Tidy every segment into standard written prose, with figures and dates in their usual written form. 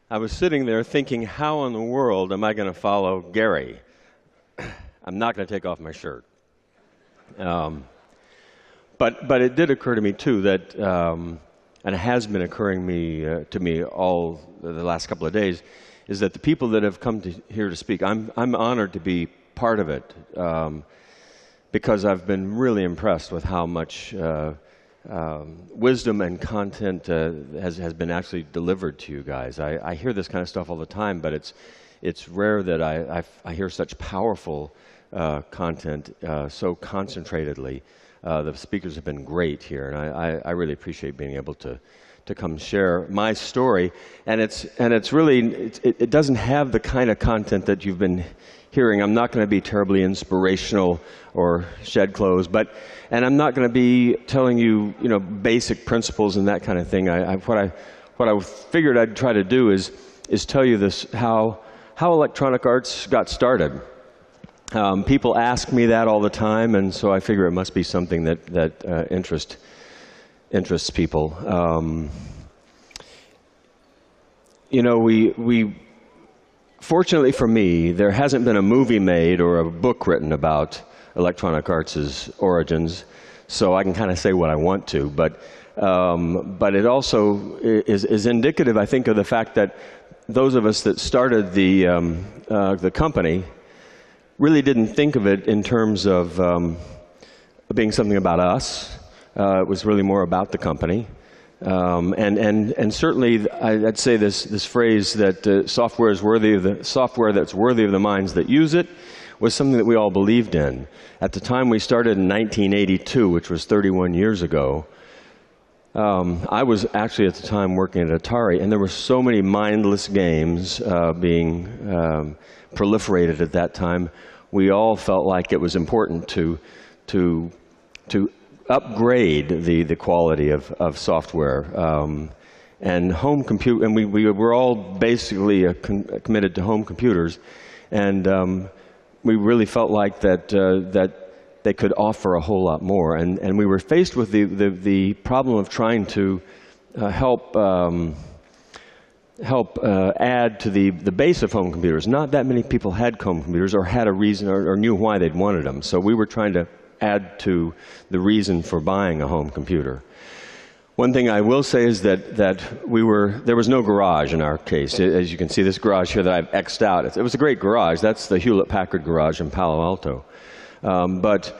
I was sitting there thinking, how in the world am I going to follow Gary? I'm not going to take off my shirt. But it did occur to me, too, that, and it has been occurring to me all the last couple of days, is that the people that have come here to speak, I'm honored to be part of it, because I've been really impressed with how much wisdom and content has been actually delivered to you guys. I hear this kind of stuff all the time, but it's rare that I hear such powerful content so concentratedly. The speakers have been great here, and I really appreciate being able to come share my story. And it's really, it doesn't have the kind of content that you've been hearing. I'm not going to be terribly inspirational or shed clothes, and I'm not going to be telling you, basic principles and that kind of thing. What I figured I'd try to do is tell you this, how Electronic Arts got started. People ask me that all the time, and so I figure it must be something that interests people. Fortunately for me, there hasn't been a movie made or a book written about Electronic Arts' origins, so I can kind of say what I want to. But it also is indicative, I think, of the fact that those of us that started the company really didn't think of it in terms of being something about us. It was really more about the company. And certainly, I'd say this phrase that software that's worthy of the minds that use it was something that we all believed in. At the time we started in 1982, which was 31 years ago, I was actually at the time working at Atari, and there were so many mindless games being proliferated at that time. We all felt like it was important to upgrade the quality of software, and home compute, and we were all basically committed to home computers, and we really felt like that they could offer a whole lot more, and we were faced with the problem of trying to help add to the base of home computers. Not that many people had home computers or had a reason or knew why they'd wanted them, so we were trying to add to the reason for buying a home computer. One thing I will say is that there was no garage in our case. As you can see, this garage here that I've X'd out, it was a great garage. That's the Hewlett-Packard garage in Palo Alto. But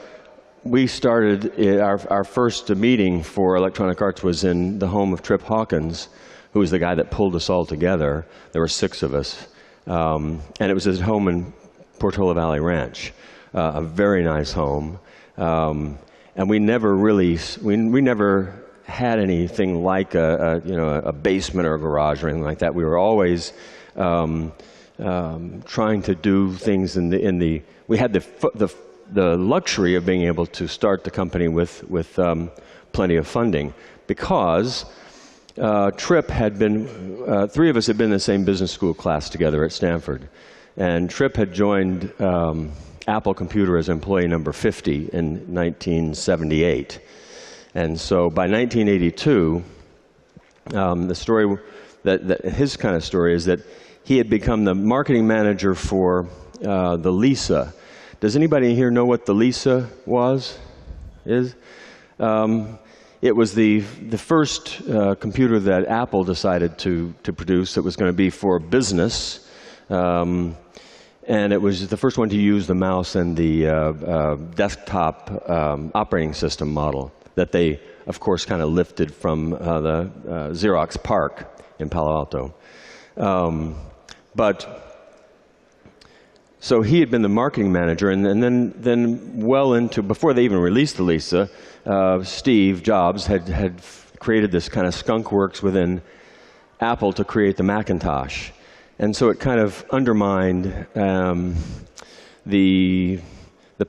we started, our first meeting for Electronic Arts was in the home of Trip Hawkins, who was the guy that pulled us all together. There were 6 of us. And it was his home in Portola Valley Ranch, a very nice home. And we never really, we never had anything like a basement or a garage or anything like that. We were always trying to do things we had the luxury of being able to start the company with plenty of funding, because Trip had been, 3 of us had been in the same business school class together at Stanford, and Trip had joined Apple Computer as employee number 50 in 1978. And so by 1982, the story his kind of story is that he had become the marketing manager for the Lisa. Does anybody here know what the Lisa is? It was the first computer that Apple decided to produce that was going to be for business. And it was the first one to use the mouse and the desktop operating system model that they, of course, kind of lifted from the Xerox PARC in Palo Alto. So he had been the marketing manager, and then well into, before they even released the Lisa, Steve Jobs had created this kind of skunk works within Apple to create the Macintosh. And so it kind of undermined the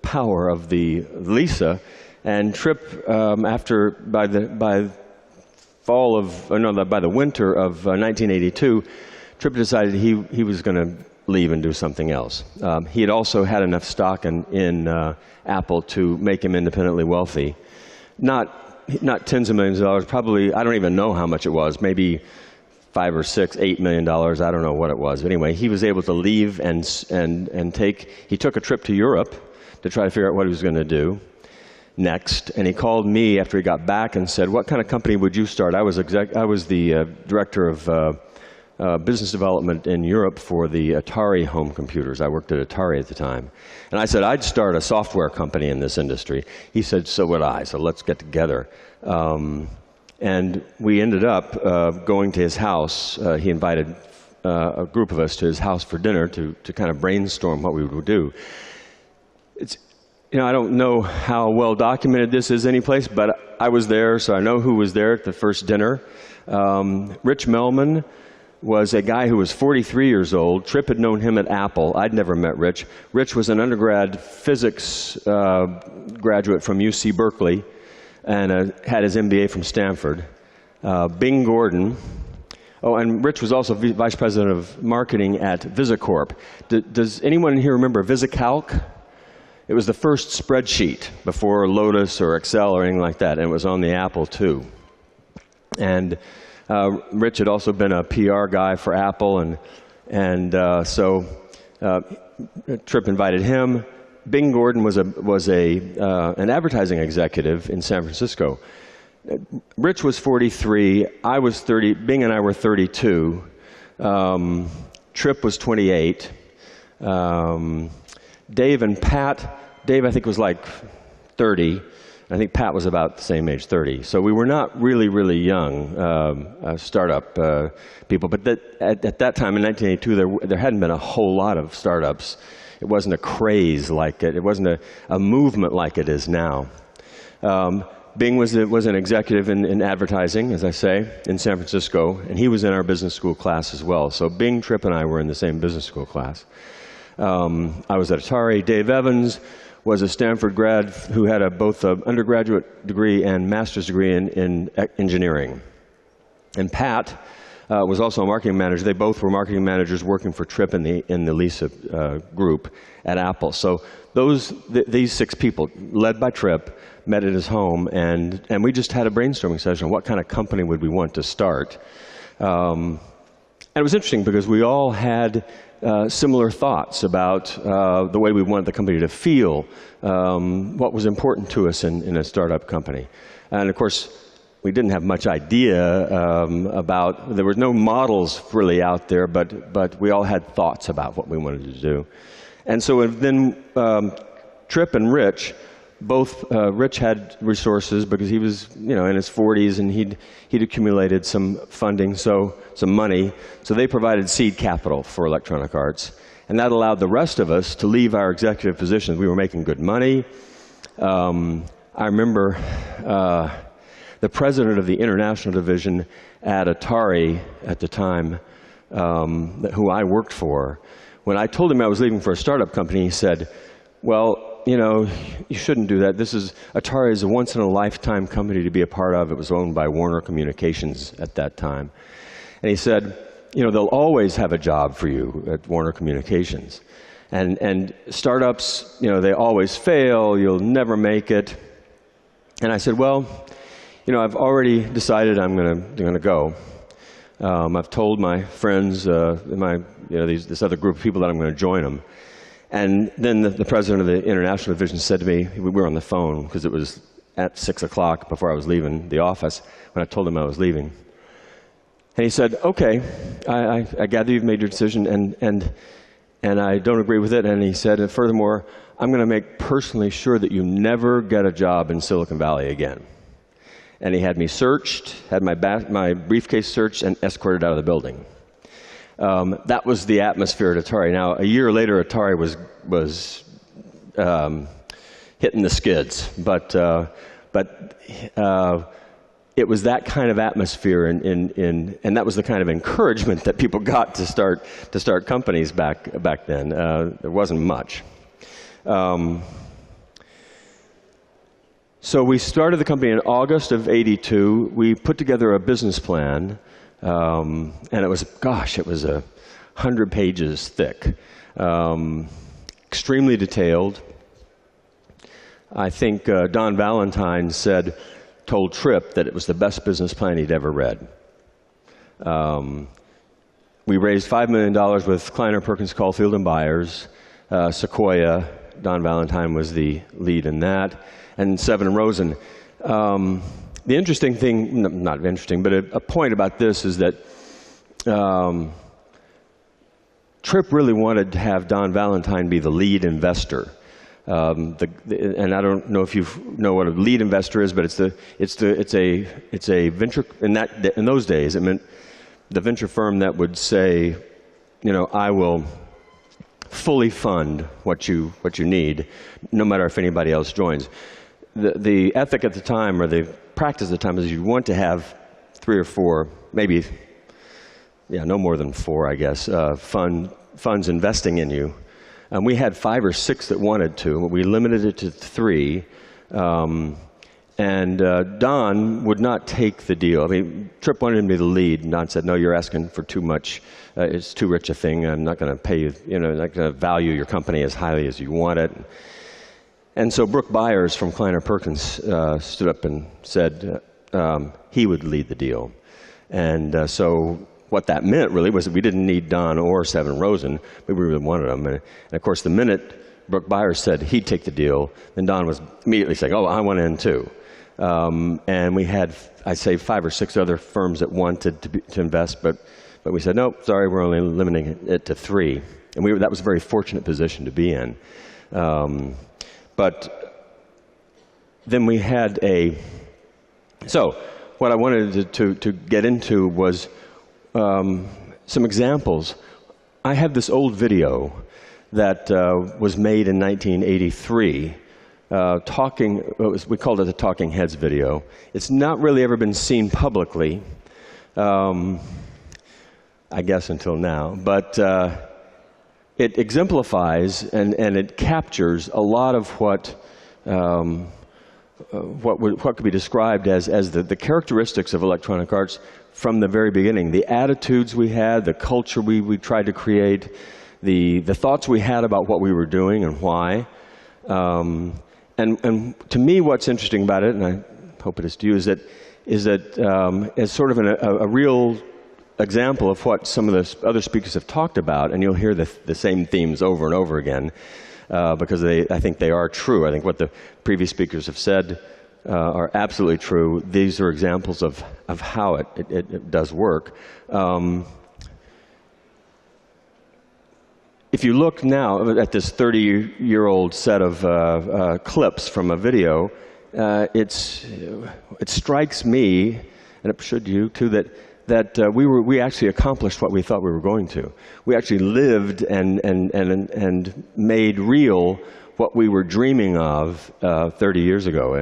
power of the Lisa. And Trip, by the winter of 1982, Trip decided he was going to leave and do something else. He had also had enough stock in Apple to make him independently wealthy. Not tens of millions of dollars, probably, I don't even know how much it was, maybe $5 or $6, $8 million, I don't know what it was. But anyway, he was able to leave and he took a trip to Europe to try to figure out what he was going to do next. And he called me after he got back and said, what kind of company would you start? I was the director of business development in Europe for the Atari home computers. I worked at Atari at the time. And I said, I'd start a software company in this industry. He said, so would I, so let's get together. And we ended up going to his house. He invited a group of us to his house for dinner to kind of brainstorm what we would do. I don't know how well documented this is anyplace, but I was there, so I know who was there at the first dinner. Rich Melman was a guy who was 43 years old. Tripp had known him at Apple. I'd never met Rich. Rich was an undergrad physics graduate from UC Berkeley and had his MBA from Stanford. Bing Gordon. Oh, and Rich was also vice president of marketing at VisiCorp. Does anyone here remember VisiCalc? It was the first spreadsheet before Lotus or Excel or anything like that, and it was on the Apple II. And Rich had also been a PR guy for Apple, and so Tripp invited him. Bing Gordon was an advertising executive in San Francisco. Rich was 43. I was 30. Bing and I were 32. Tripp was 28. Dave and Pat. Dave, I think, was like 30. I think Pat was about the same age, 30. So we were not really, really young startup people. But at that time, in 1982, there hadn't been a whole lot of startups. It wasn't a craze like it. It wasn't a movement like it is now. Bing was an executive in advertising, as I say, in San Francisco, and he was in our business school class as well. So Bing, Tripp, and I were in the same business school class. I was at Atari. Dave Evans was a Stanford grad who had both an undergraduate degree and master's degree in engineering. And Pat was also a marketing manager. They both were marketing managers working for Tripp in the Lisa group at Apple. So these 6 people, led by Tripp, met at his home, and we just had a brainstorming session on what kind of company would we want to start. And it was interesting because we all had similar thoughts about the way we wanted the company to feel, what was important to us in a startup company. And of course, we didn't have much idea there were no models really out there, but we all had thoughts about what we wanted to do. And so then Tripp and Rich, Rich had resources because he was in his 40s and he'd accumulated some funding, some money. So they provided seed capital for Electronic Arts. And that allowed the rest of us to leave our executive positions. We were making good money. I remember the president of the international division at Atari at the time, who I worked for, when I told him I was leaving for a startup company, he said, well, you shouldn't do that. Atari is a once-in-a-lifetime company to be a part of. It was owned by Warner Communications at that time. And he said, they'll always have a job for you at Warner Communications. And startups, they always fail. You'll never make it. And I said, well, I've already decided I'm going to go. I've told my friends, this other group of people that I'm going to join them. And then the president of the international division said to me, we were on the phone because it was at 6 o'clock before I was leaving the office when I told him I was leaving. And he said, okay, I gather you've made your decision and I don't agree with it. And he said, and furthermore, I'm going to make personally sure that you never get a job in Silicon Valley again. And he had me searched, had my briefcase searched, and escorted out of the building. That was the atmosphere at Atari. Now, a year later, Atari was hitting the skids, but it was that kind of atmosphere, and that was the kind of encouragement that people got to start companies back then. There wasn't much. So we started the company in August of '82. We put together a business plan. And it was 100 pages thick, extremely detailed. I think Don Valentine told Tripp that it was the best business plan he'd ever read. We raised $5 million with Kleiner Perkins Caulfield and Byers, Sequoia. Don Valentine was the lead in that, and Seven Rosen. The interesting thing, not interesting, but a point about this is that Tripp really wanted to have Don Valentine be the lead investor. And I don't know if you know what a lead investor is, but it's a venture, in those days it meant the venture firm that would say, you know, I will fully fund what you need, no matter if anybody else joins. The ethic at the time, or the practice at the time, is you want to have 3 or 4, maybe, yeah, no more than 4, I guess, funds investing in you. We had 5 or 6 that wanted to. We limited it to 3. And Don would not take the deal. I mean, Tripp wanted him to be the lead, and Don said, no, you're asking for too much. It's too rich a thing. I'm not going to pay you, you know, not going to value your company as highly as you want it. And so Brooke Byers from Kleiner Perkins stood up and said he would lead the deal. And so what that meant really was that we didn't need Don or Seven Rosen, but we really wanted them. And of course, the minute Brooke Byers said he'd take the deal, then Don was immediately saying, oh, I want in too. And we had, I'd say, 5 or 6 other firms that wanted to invest, but we said, no, sorry, we're only limiting it to 3. And that was a very fortunate position to be in. But then we had so what I wanted to get into was some examples. I have this old video that was made in 1983. We called it the Talking Heads video. It's not really ever been seen publicly, I guess until now, but it exemplifies and it captures a lot of what could be described as the characteristics of Electronic Arts from the very beginning. The attitudes we had, the culture we tried to create, the thoughts we had about what we were doing and why. And to me, what's interesting about it, and I hope it is to you, is that it's sort of a real example of what some of the other speakers have talked about, and you'll hear the same themes over and over again, because I think they are true. I think what the previous speakers have said are absolutely true. These are examples of how it does work. If you look now at this 30-year-old set of clips from a video, it strikes me, and it should you too, that we actually accomplished what we thought we were going to. We actually lived and made real what we were dreaming of 30 years ago.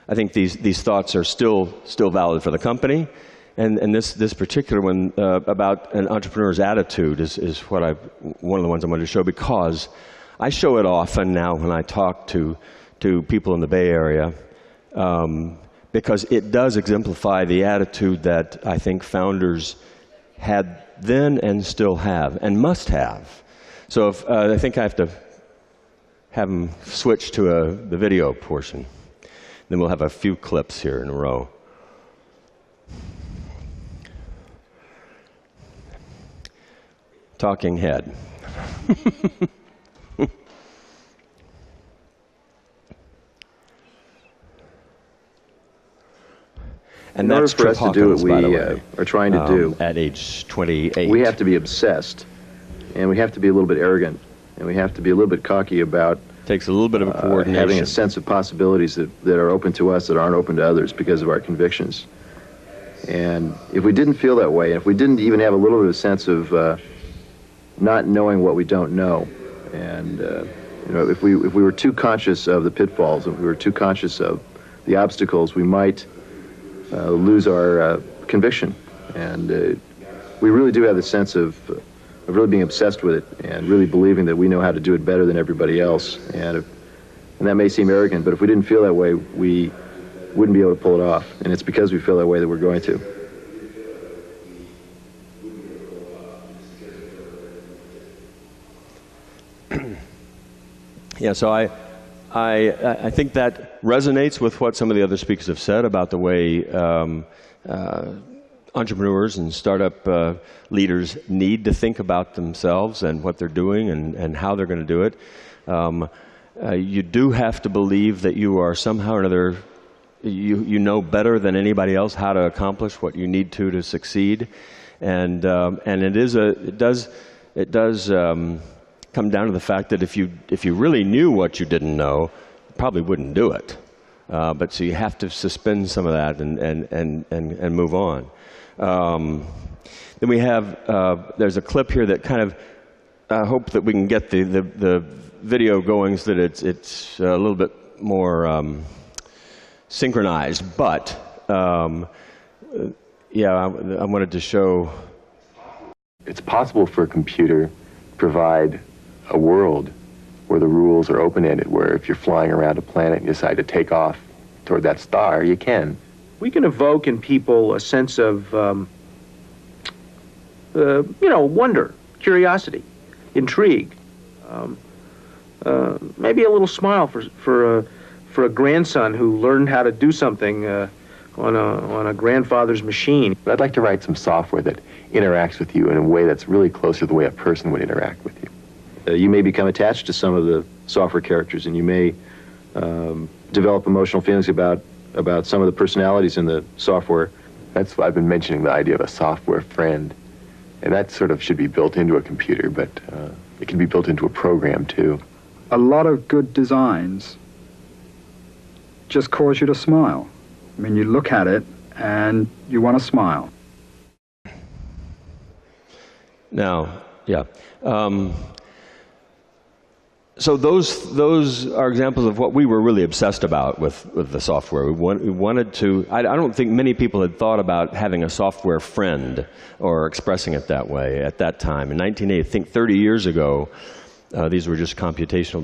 I think these thoughts are still valid for the company. And this particular one about an entrepreneur's attitude is one of the ones I wanted to show, because I show it often now when I talk to people in the Bay Area, because it does exemplify the attitude that I think founders had then and still have and must have. So I think I have to have them switch to the video portion. Then we'll have a few clips here in a row. Talking head. And in order for us to do what we are trying to do, at age 28, we have to be obsessed, and we have to be a little bit arrogant, and we have to be a little bit cocky about takes a little bit of a coordination, having a sense of possibilities that are open to us that aren't open to others because of our convictions. And if we didn't feel that way, and if we didn't even have a little bit of a sense of not knowing what we don't know, and you know, if we were too conscious of the pitfalls, if we were too conscious of the obstacles, we might lose our conviction. And we really do have the sense of really being obsessed with it and really believing that we know how to do it better than everybody else. And that may seem arrogant, but if we didn't feel that way, we wouldn't be able to pull it off. And it's because we feel that way that we're going to. Yeah, so I think that resonates with what some of the other speakers have said about the way entrepreneurs and startup leaders need to think about themselves and what they're doing and how they're going to do it. You do have to believe that you are somehow or another, you know better than anybody else how to accomplish what you need to succeed. And it does come down to the fact that if you really knew what you didn't know, you probably wouldn't do it. But so you have to suspend some of that and move on. Then we have there's a clip here that kind of I hope that we can get the video going so that it's a little bit more synchronized. But yeah, I wanted to show. It's possible for a computer to provide a world where the rules are open-ended, where if you're flying around a planet and you decide to take off toward that star, you can. We can evoke in people a sense of, wonder, curiosity, intrigue, maybe a little smile for a grandson who learned how to do something on a grandfather's machine. But I'd like to write some software that interacts with you in a way that's really closer to the way a person would interact with you. You may become attached to some of the software characters, and you may develop emotional feelings about some of the personalities in the software. That's why I've been mentioning the idea of a software friend. And that sort of should be built into a computer, but it can be built into a program too. A lot of good designs just cause you to smile. I mean, you look at it and you want to smile. Now, yeah. So those are examples of what we were really obsessed about with the software. We wanted to, I don't think many people had thought about having a software friend or expressing it that way at that time. In 1980, I think 30 years ago, these were just computational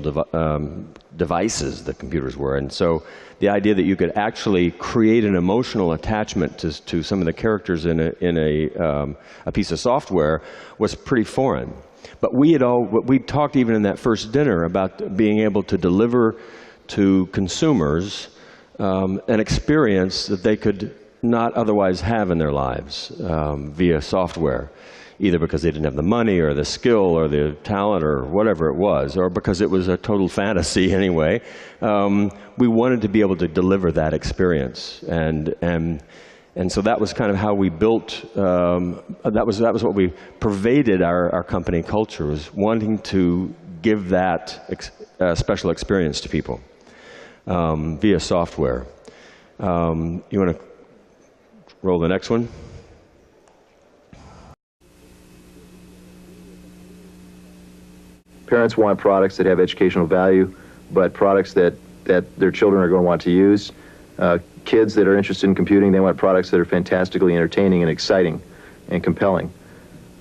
devices, the computers were. And so the idea that you could actually create an emotional attachment to some of the characters in a piece of software was pretty foreign. But we talked even in that first dinner about being able to deliver to consumers an experience that they could not otherwise have in their lives via software, either because they didn't have the money or the skill or the talent or whatever it was, or because it was a total fantasy anyway. We wanted to be able to deliver that experience, and so that was kind of how we built, that was what we pervaded our company culture, was wanting to give that special experience to people via software. You want to roll the next one? Parents want products that have educational value, but products that their children are going to want to use. Kids that are interested in computing, they want products that are fantastically entertaining and exciting and compelling.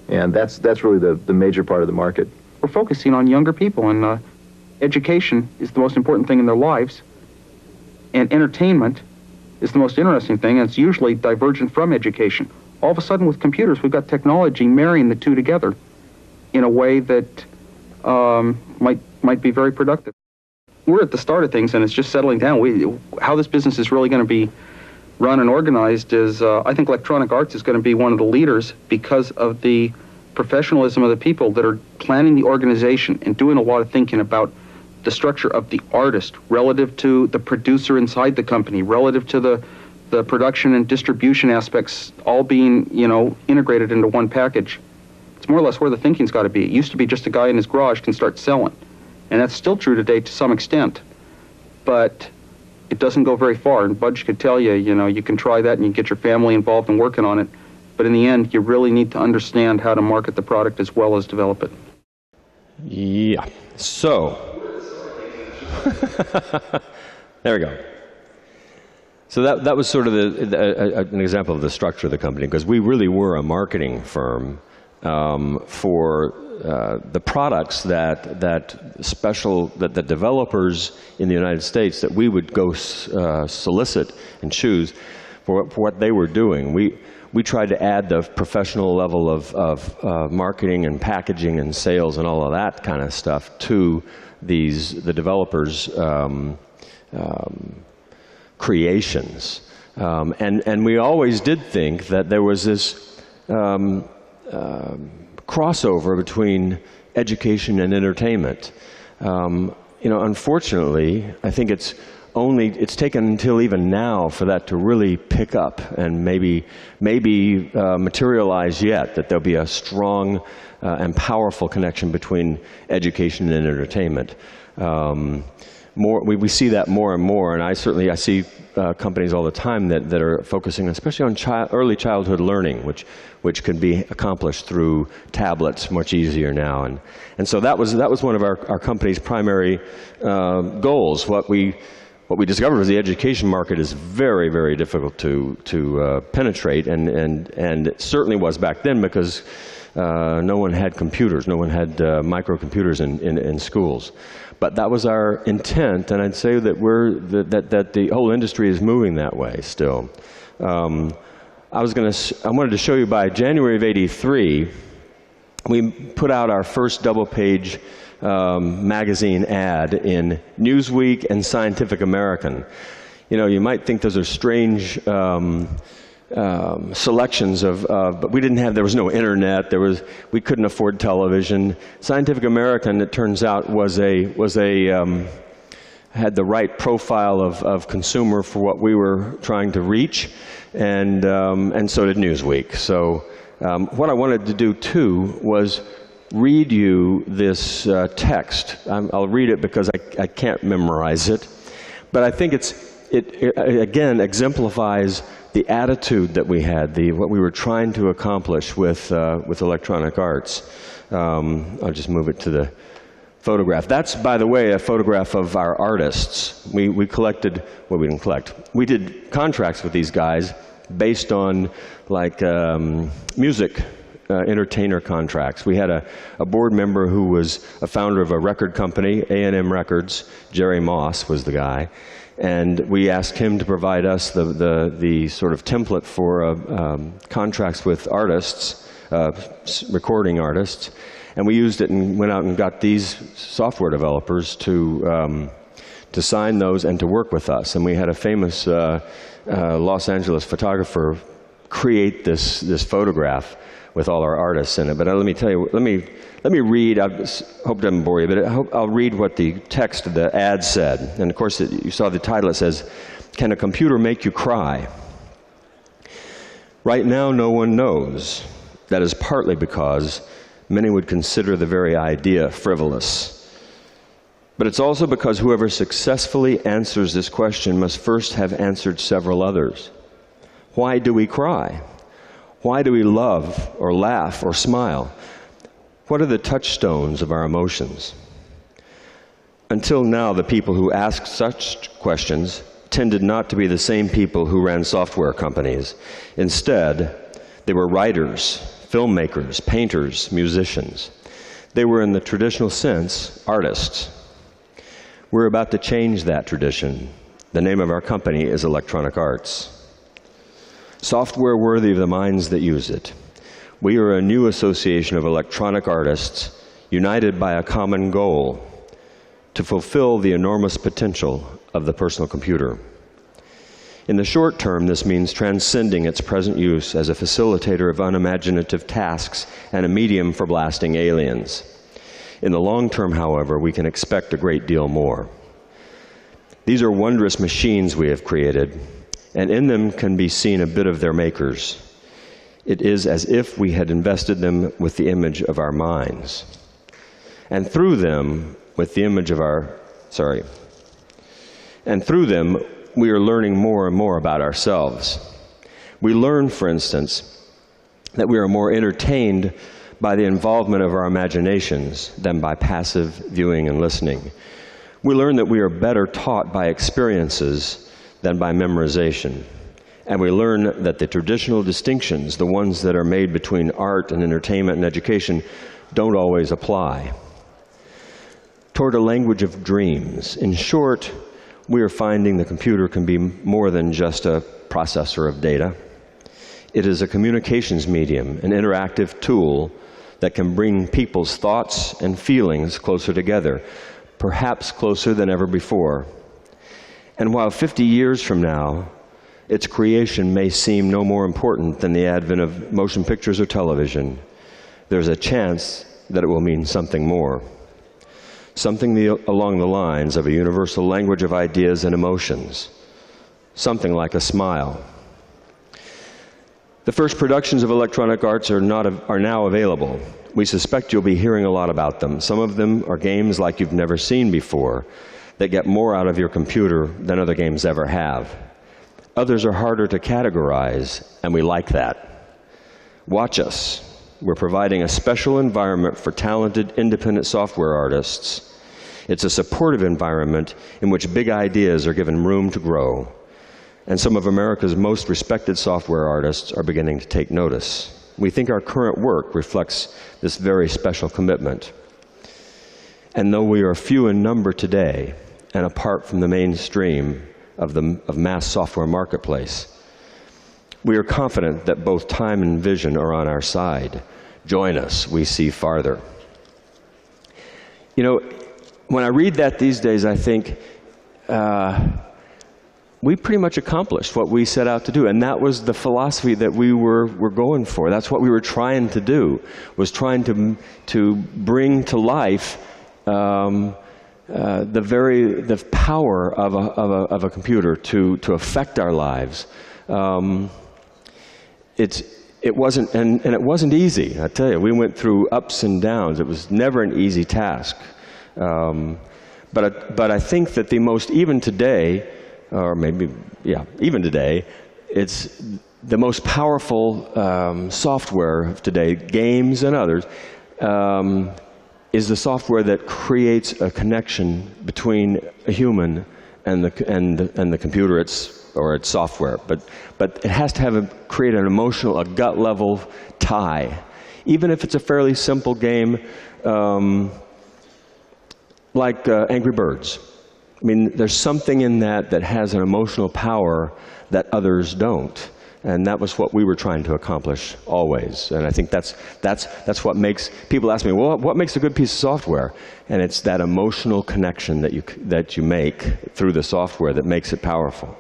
And that's really the major part of the market. We're focusing on younger people, and education is the most important thing in their lives, and entertainment is the most interesting thing, and it's usually divergent from education. All of a sudden with computers, we've got technology marrying the two together in a way that might be very productive. We're at the start of things, and it's just settling down. How this business is really going to be run and organized is, I think Electronic Arts is going to be one of the leaders because of the professionalism of the people that are planning the organization and doing a lot of thinking about the structure of the artist relative to the producer inside the company, relative to the production and distribution aspects all being, integrated into one package. It's more or less where the thinking's got to be. It used to be just a guy in his garage can start selling. And that's still true today to some extent. But it doesn't go very far. And Budge could tell you, you can try that and you can get your family involved in working on it. But in the end, you really need to understand how to market the product as well as develop it. Yeah. So, there we go. So that was sort of an example of the structure of the company, because we really were a marketing firm for the products that the developers in the United States that we would go solicit and choose for what they were doing. We tried to add the professional level of marketing and packaging and sales and all of that kind of stuff to the developers' creations. And we always did think that there was this crossover between education and entertainment. Unfortunately, I think it's taken until even now for that to really pick up and maybe materialize yet, that there'll be a strong and powerful connection between education and entertainment. We see that more and more, and I see companies all the time that are focusing especially on early childhood learning, which can be accomplished through tablets much easier now. And so that was one of our company's primary goals. What we discovered was the education market is very, very difficult to penetrate, and it certainly was back then, because no one had computers, no one had microcomputers in schools. But that was our intent, and I'd say that that the whole industry is moving that way still. I wanted to show you, by January of '83, we put out our first double-page magazine ad in Newsweek and Scientific American. You might think those are strange selections but there was no internet, we couldn't afford television. Scientific American, it turns out, had the right profile of consumer for what we were trying to reach, and so did Newsweek. So what I wanted to do too was read you this text. I'll read it because I can't memorize it, but I think it again exemplifies the attitude that we had, what we were trying to accomplish with Electronic Arts. I'll just move it to the photograph. That's, by the way, a photograph of our artists. We collected, well, we didn't collect. We did contracts with these guys based on music entertainer contracts. We had a board member who was a founder of a record company, A&M Records. Jerry Moss was the guy. And we asked him to provide us the sort of template for contracts with artists, recording artists, and we used it and went out and got these software developers to sign those and to work with us. And we had a famous Los Angeles photographer create this photograph with all our artists in it. But let me tell you, let me read. I hope it doesn't bore you, but I'll read what the text of the ad said. And of course, you saw the title. It says, "Can a computer make you cry?" Right now, no one knows. That is partly because many would consider the very idea frivolous. But it's also because whoever successfully answers this question must first have answered several others. Why do we cry? Why do we love or laugh or smile? What are the touchstones of our emotions? Until now, the people who asked such questions tended not to be the same people who ran software companies. Instead, they were writers, filmmakers, painters, musicians. They were, in the traditional sense, artists. We're about to change that tradition. The name of our company is Electronic Arts. Software worthy of the minds that use it. We are a new association of electronic artists united by a common goal: to fulfill the enormous potential of the personal computer. In the short term, this means transcending its present use as a facilitator of unimaginative tasks and a medium for blasting aliens. In the long term, however, we can expect a great deal more. These are wondrous machines we have created, and in them can be seen a bit of their makers. It is as if we had invested them with the image of our minds, and through them with the image of and through them we are learning more and more about ourselves. We learn, for instance, that we are more entertained by the involvement of our imaginations than by passive viewing and listening. We learn that we are better taught by experiences than by memorization. And we learn that the traditional distinctions, the ones that are made between art and entertainment and education, don't always apply. Toward a language of dreams. In short, we are finding the computer can be more than just a processor of data. It is a communications medium, an interactive tool that can bring people's thoughts and feelings closer together, perhaps closer than ever before. And while 50 years from now, its creation may seem no more important than the advent of motion pictures or television, there's a chance that it will mean something more. Something along the lines of a universal language of ideas and emotions. Something like a smile. The first productions of Electronic Arts are now available. We suspect you'll be hearing a lot about them. Some of them are games like you've never seen before, that get more out of your computer than other games ever have. Others are harder to categorize, and we like that. Watch us. We're providing a special environment for talented, independent software artists. It's a supportive environment in which big ideas are given room to grow. And some of America's most respected software artists are beginning to take notice. We think our current work reflects this very special commitment. And though we are few in number today, and apart from the mainstream of mass software marketplace, we are confident that both time and vision are on our side. Join us, we see farther. You know, when I read that these days, I think we pretty much accomplished what we set out to do, and that was the philosophy that we were going for. That's what we were trying to do, was trying to bring to life the power of a computer to affect our lives. It wasn't easy. I tell you, we went through ups and downs. It was never an easy task. But I think that even today, or maybe, yeah, even today, it's the most powerful software of today, games and others, is the software that creates a connection between a human and the computer, or its software. But it has to create an emotional, a gut level tie. Even if it's a fairly simple game, like Angry Birds. I mean, there's something in that has an emotional power that others don't. And that was what we were trying to accomplish always. And I think that's what makes, people ask me, well, what makes a good piece of software? And it's that emotional connection that you make through the software that makes it powerful.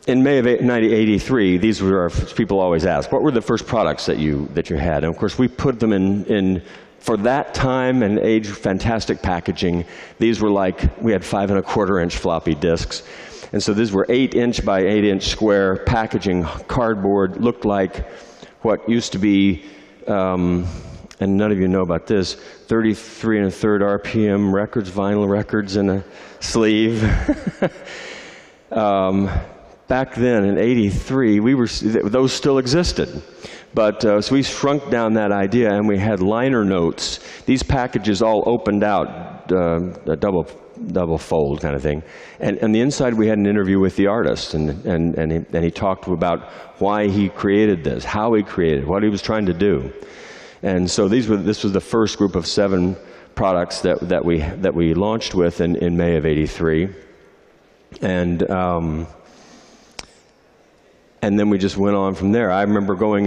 In May of 1983, these were people always ask, what were the first products that you had? And of course, we put them in for that time and age, fantastic packaging. These were we had 5 1/4 inch floppy disks. And so these were 8-inch by 8-inch square packaging, cardboard, looked like what used to be, and none of you know about this, 33 1/3 RPM records, vinyl records in a sleeve. Back then in '83, those still existed. But so we shrunk down that idea, and we had liner notes. These packages all opened out, a double fold kind of thing. And on the inside, we had an interview with the artist, and he talked about why he created this, how he created it, what he was trying to do. And so this was the first group of 7 products that we launched with in May of '83. And then we just went on from there. I remember we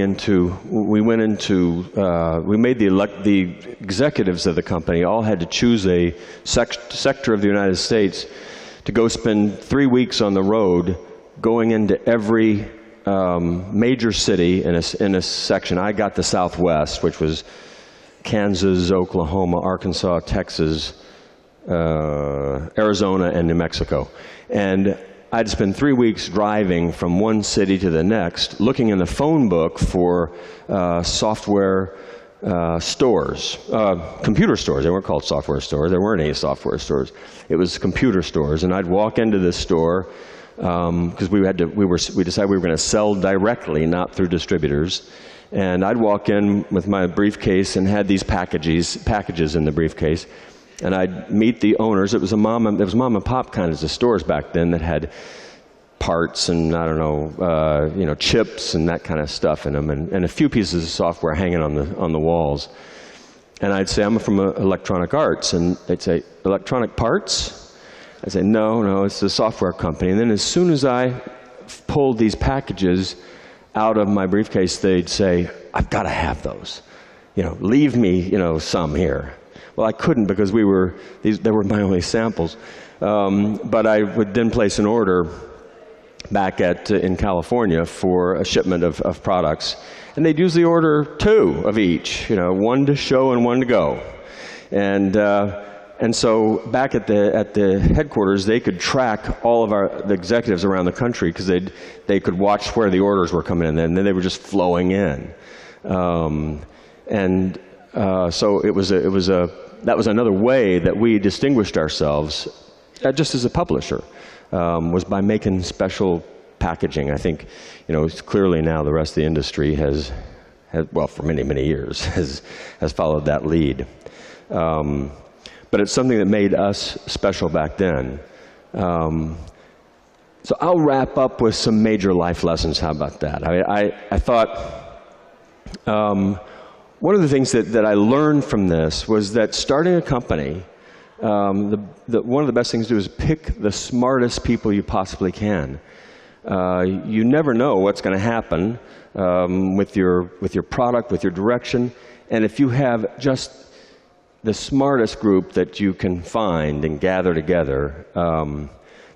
made the executives of the company all had to choose a sector of the United States to go spend 3 weeks on the road, going into every major city in a section. I got the Southwest, which was Kansas, Oklahoma, Arkansas, Texas, Arizona, and New Mexico. And I'd spend 3 weeks driving from one city to the next, looking in the phone book for software stores, computer stores. They weren't called software stores. There weren't any software stores. It was computer stores. And I'd walk into this store because we decided we were going to sell directly, not through distributors. And I'd walk in with my briefcase and had these packages in the briefcase. And I'd meet the owners. It was mom and pop kinds of stores back then that had parts and, I don't know, chips and that kind of stuff in them, and a few pieces of software hanging on the walls. And I'd say, I'm from Electronic Arts, and they'd say, Electronic Parts? I'd say, no, it's a software company. And then as soon as I pulled these packages out of my briefcase, they'd say, I've got to have those. Leave me, some here. Well, I couldn't because they were my only samples. But I would then place an order back in California for a shipment of products. And they'd usually order 2 of each, one to show and one to go. And so back at the headquarters, they could track all of the executives around the country because they could watch where the orders were coming in, and then they were just flowing in. So that was another way that we distinguished ourselves, just as a publisher, was by making special packaging. I think, clearly now the rest of the industry has well, for many, many years, has followed that lead. But it's something that made us special back then. So I'll wrap up with some major life lessons. How about that? I thought one of the things that I learned from this was that starting a company, one of the best things to do is pick the smartest people you possibly can. You never know what's going to happen with your product, with your direction, and if you have just the smartest group that you can find and gather together,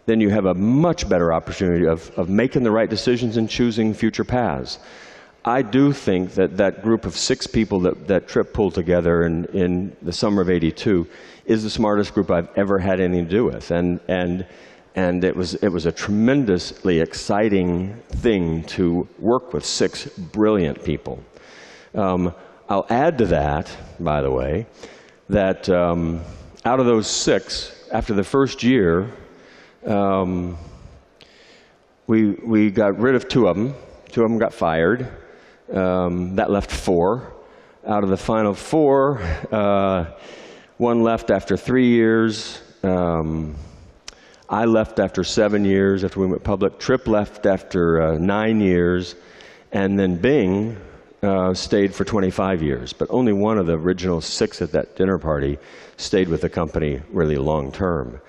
then you have a much better opportunity of making the right decisions and choosing future paths. I do think that group of 6 people that Tripp pulled together in the summer of '82 is the smartest group I've ever had anything to do with, and it was a tremendously exciting thing to work with 6 brilliant people. I'll add to that, by the way, that out of those 6, after the first year, we got rid of 2 of them. 2 of them got fired. That left 4. Out of the final 4, 1 left after 3 years. I left after 7 years after we went public. Tripp left after 9 years. And then Bing stayed for 25 years. But only one of the original 6 at that dinner party stayed with the company really long term.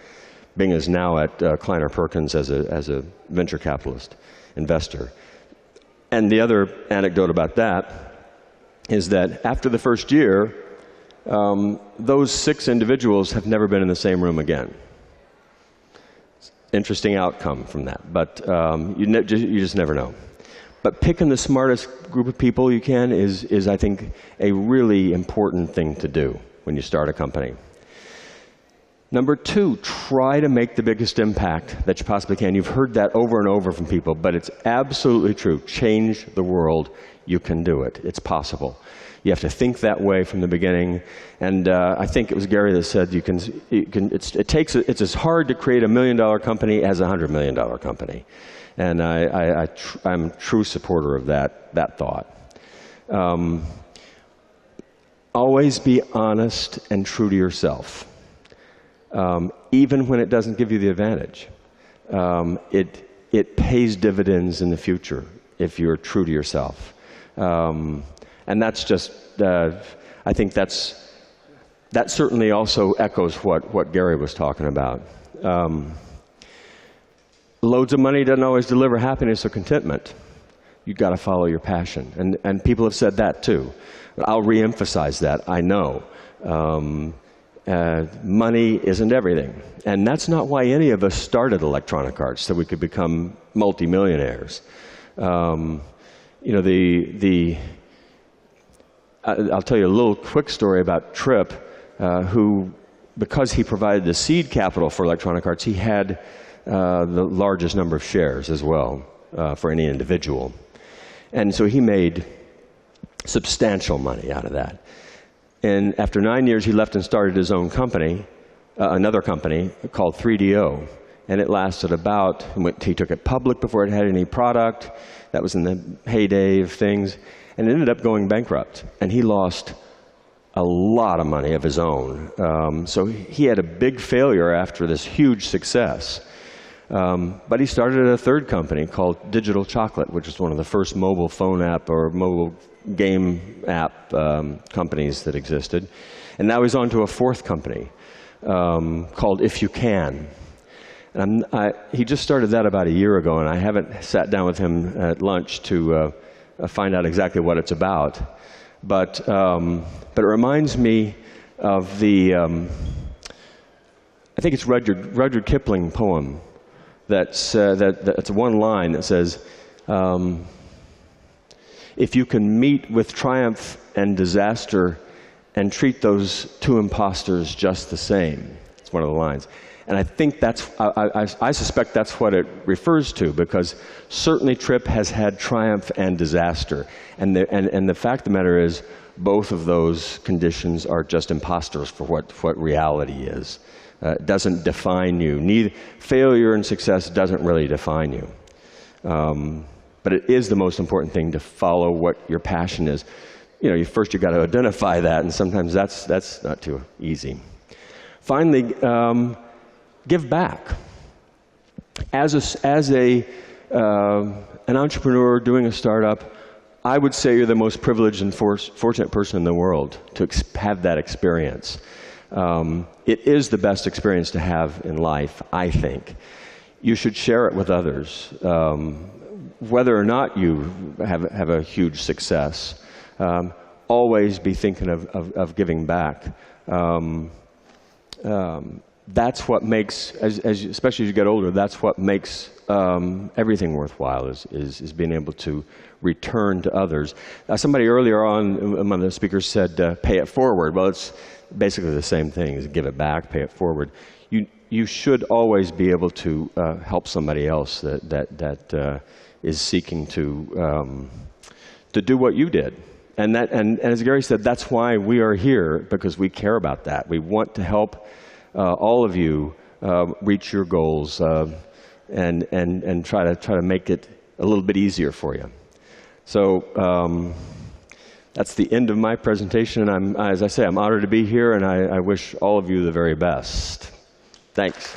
Bing is now at Kleiner Perkins as a venture capitalist investor. And the other anecdote about that is that after the first year, those 6 individuals have never been in the same room again. Interesting outcome from that, but you just never know. But picking the smartest group of people you can is I think, a really important thing to do when you start a company. Number 2, try to make the biggest impact that you possibly can. You've heard that over and over from people, but it's absolutely true. Change the world. You can do it. It's possible. You have to think that way from the beginning. And I think it was Gary that said it's as hard to create $1 million company as a $100 million company. And I'm a true supporter of that thought. Always be honest and true to yourself. Even when it doesn't give you the advantage. It pays dividends in the future if you're true to yourself. And that's just, I think that certainly also echoes what Gary was talking about. Loads of money doesn't always deliver happiness or contentment. You've got to follow your passion. And people have said that too. I'll reemphasize that, I know. Money isn't everything. And that's not why any of us started Electronic Arts, so we could become multimillionaires. I'll tell you a little quick story about Tripp, who, because he provided the seed capital for Electronic Arts, he had the largest number of shares as well for any individual. And so he made substantial money out of that. And after 9 years, he left and started his own company, another company called 3DO. And it lasted about, he took it public before it had any product. That was in the heyday of things. And it ended up going bankrupt. And he lost a lot of money of his own. So he had a big failure after this huge success. But he started a 3rd company called Digital Chocolate, which was one of the first mobile phone app or mobile game app companies that existed. And now he's on to a 4th company called If You Can. And he just started that about a year ago, and I haven't sat down with him at lunch to find out exactly what it's about. But it reminds me of the, I think it's Rudyard Kipling poem that's one line that says, if you can meet with triumph and disaster and treat those two impostors just the same. It's one of the lines. And I think that's, I suspect that's what it refers to, because certainly Tripp has had triumph and disaster. And the fact of the matter is, both of those conditions are just imposters for what reality is. It doesn't define you. Failure and success doesn't really define you. But it is the most important thing to follow what your passion is. You know, first you've got to identify that, and sometimes that's not too easy. Finally, give back. As an entrepreneur doing a startup, I would say you're the most privileged and fortunate person in the world to have that experience. It is the best experience to have in life, I think. You should share it with others. Whether or not you have a huge success, always be thinking of giving back. That's what makes, especially as you get older, that's what makes everything worthwhile, is being able to return to others. Somebody earlier on, one of the speakers said, pay it forward. Well, it's basically the same thing, is give it back, pay it forward. You should always be able to help somebody else that is seeking to do what you did. And as Gary said, that's why we are here, because we care about that. We want to help all of you reach your goals and try to make it a little bit easier for you. So that's the end of my presentation. As I say, I'm honored to be here, and I wish all of you the very best. Thanks.